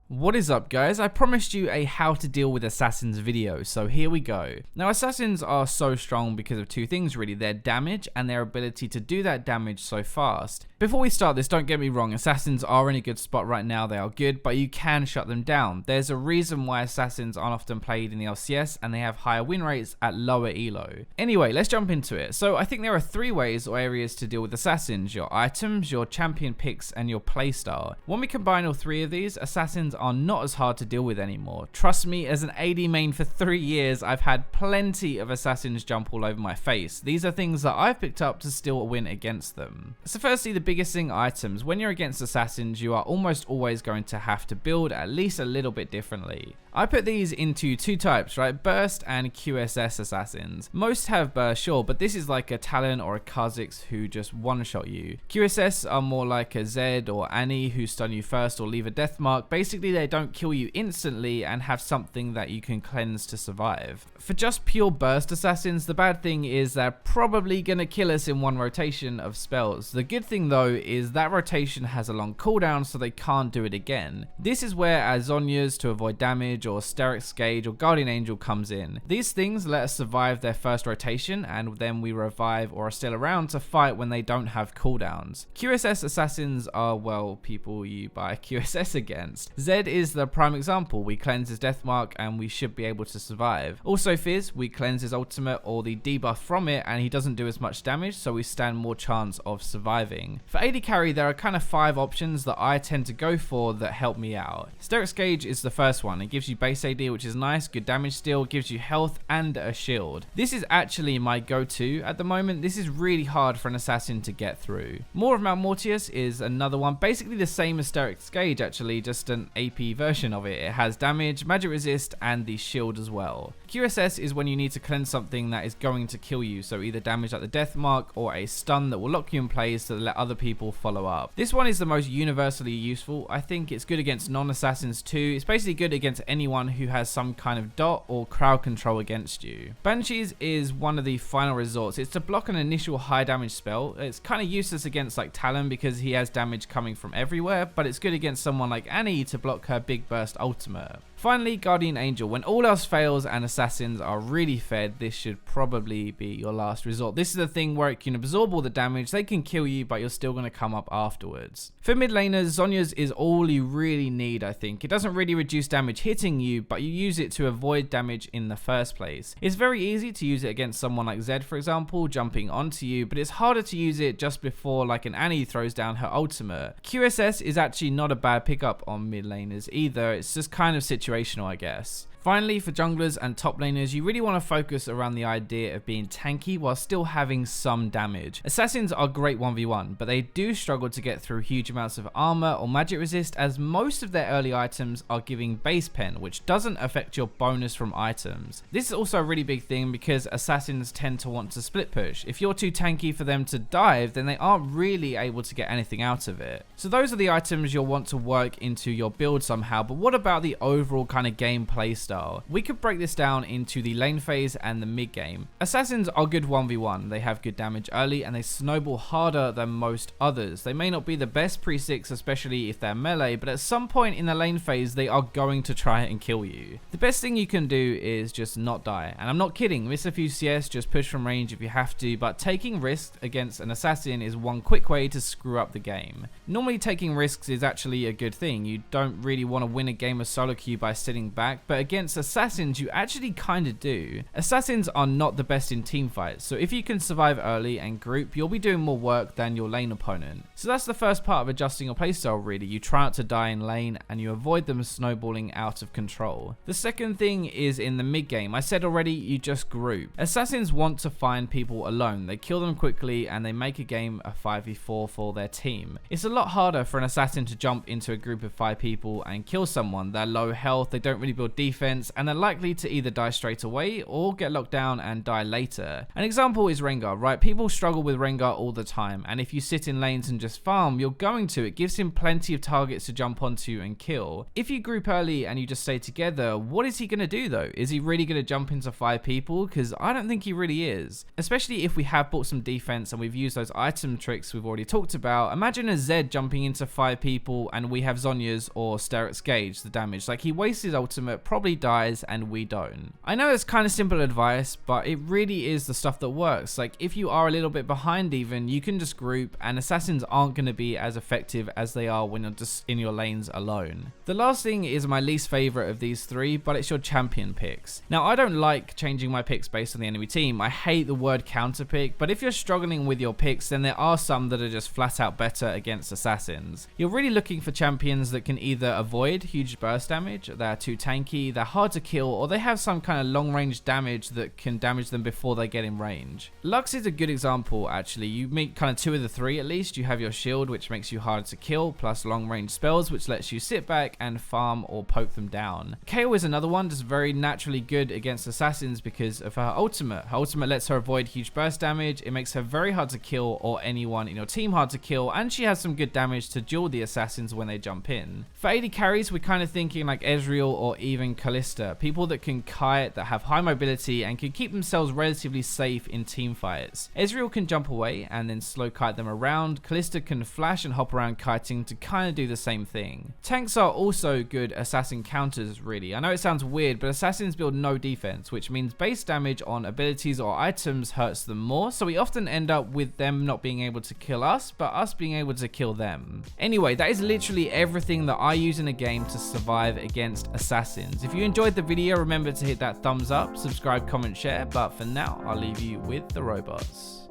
What is up, guys? I promised you a how to deal with assassins video, so here we go. Now, assassins are so strong because of two things really, their damage and their ability to do that damage so fast. Before we start this, don't get me wrong, assassins are in a good spot right now, they are good, but you can shut them down. There's a reason why assassins aren't often played in the LCS and they have higher win rates at lower elo. Anyway, let's jump into it. So I think there are three ways or areas to deal with assassins: your items, your champion picks, and your playstyle. When we combine all three of these, assassins are not as hard to deal with anymore. Trust me, as an AD main for 3 years, I've had plenty of assassins jump all over my face. These are things that I've picked up to still win against them. So firstly, the biggest thing, items. When you're against assassins, you are almost always going to have to build at least a little bit differently. I put these into two types, right? Burst and QSS assassins. Most have burst, sure, but this is like a Talon or a Kha'Zix who just one-shot you. QSS are more like a Zed or Annie who stun you first or leave a death mark. Basically, they don't kill you instantly and have something that you can cleanse to survive. For just pure burst assassins, the bad thing is they're probably gonna kill us in one rotation of spells. The good thing though is that rotation has a long cooldown, so they can't do it again. This is where Zhonya's to avoid damage, or Steric's Gauge or Guardian Angel comes in. These things let us survive their first rotation, and then we revive or are still around to fight when they don't have cooldowns. QSS assassins are, well, people you buy QSS against. Zed is the prime example. We cleanse his death mark and we should be able to survive. Also Fizz, we cleanse his ultimate or the debuff from it and he doesn't do as much damage, so we stand more chance of surviving. For AD carry, there are kind of 5 options that I tend to go for that help me out. Steric's Gauge is the first one. It gives you base AD, which is nice, good damage still, gives you health and a shield. This is actually my go-to at the moment. This is really hard for an assassin to get through. Maw of Mount Mortius is another one, basically the same as Steric's Gauge actually, just an AP version of it. It has damage, magic resist, and the shield as well. QSS is when you need to cleanse something that is going to kill you, so either damage at the death mark or a stun that will lock you in place to let other people follow up. This one is the most universally useful. I think it's good against non-assassins too. It's basically good against anyone who has some kind of dot or crowd control against you. Banshees is one of the final resorts. It's to block an initial high damage spell. It's kind of useless against like Talon because he has damage coming from everywhere, but it's good against someone like Annie to block her big burst ultimate. Finally, Guardian Angel. When all else fails and assassins are really fed, this should probably be your last resort. This is the thing where it can absorb all the damage, they can kill you, but you're still going to come up afterwards. For mid laners, Zhonya's is all you really need, I think. It doesn't really reduce damage hitting you, but you use it to avoid damage in the first place. It's very easy to use it against someone like Zed, for example, jumping onto you, but it's harder to use it just before like an Annie throws down her ultimate. QSS is actually not a bad pickup on mid laners either. It's just kind of situational, I guess. Finally, for junglers and top laners, you really want to focus around the idea of being tanky while still having some damage. Assassins are great 1v1, but they do struggle to get through huge amounts of armor or magic resist, as most of their early items are giving base pen, which doesn't affect your bonus from items. This is also a really big thing because assassins tend to want to split push. If you're too tanky for them to dive, then they aren't really able to get anything out of it. So those are the items you'll want to work into your build somehow, but what about the overall kind of gameplay style? We could break this down into the lane phase and the mid game. Assassins are good 1v1. They have good damage early and they snowball harder than most others. They may not be the best pre-6, especially if they're melee, but at some point in the lane phase they are going to try and kill you. The best thing you can do is just not die, and I'm not kidding. Miss a few CS, just push from range if you have to, but taking risks against an assassin is one quick way to screw up the game. Normally taking risks is actually a good thing. You don't really want to win a game of solo queue by sitting back, but against assassins you actually kind of do. Assassins are not the best in team fights, so if you can survive early and group, you'll be doing more work than your lane opponent. So that's the first part of adjusting your playstyle really. You try not to die in lane and you avoid them snowballing out of control. The second thing is in the mid game. I said already, you just group. Assassins want to find people alone. They kill them quickly and they make a game a 5v4 for their team. It's a lot harder for an assassin to jump into a group of 5 people and kill someone. They're low health, they don't really build defense, defense, and they're likely to either die straight away or get locked down and die later. An example is Rengar, right? People struggle with Rengar all the time, and if you sit in lanes and just farm, you're going to. It gives him plenty of targets to jump onto and kill. If you group early and you just stay together, what is he going to do though? Is he really going to jump into 5 people? Because I don't think he really is. Especially if we have bought some defense and we've used those item tricks we've already talked about. Imagine a Zed jumping into 5 people and we have Zhonya's or Sterak's gauge the damage. Like, he wastes his ultimate, probably dies, and we don't. I know it's kind of simple advice, but it really is the stuff that works. Like, if you are a little bit behind even, you can just group, and assassins aren't going to be as effective as they are when you're just in your lanes alone. The last thing is my least favorite of these 3, but it's your champion picks. Now, I don't like changing my picks based on the enemy team. I hate the word counter pick, but if you're struggling with your picks, then there are some that are just flat out better against assassins. You're really looking for champions that can either avoid huge burst damage, they're too tanky, they're hard to kill, or they have some kind of long range damage that can damage them before they get in range. Lux is a good example actually. You meet kind of 2 of the 3 at least. You have your shield, which makes you harder to kill, plus long range spells, which lets you sit back and farm or poke them down. KO is another one, just very naturally good against assassins because of her ultimate. Her ultimate lets her avoid huge burst damage, it makes her very hard to kill, or anyone in your team hard to kill, and she has some good damage to duel the assassins when they jump in. For AD carries, we're kind of thinking like Ezreal or even Kalista, people that can kite, that have high mobility, and can keep themselves relatively safe in team fights. Ezreal can jump away and then slow kite them around. Kalista can flash and hop around kiting to kind of do the same thing. Tanks are also good assassin counters really. I know it sounds weird, but assassins build no defense, which means base damage on abilities or items hurts them more, so we often end up with them not being able to kill us, but us being able to kill them. Anyway, that is literally everything that I use in a game to survive against assassins. If you enjoyed the video, remember to hit that thumbs up, subscribe, comment, share, but for now, I'll leave you with the robots.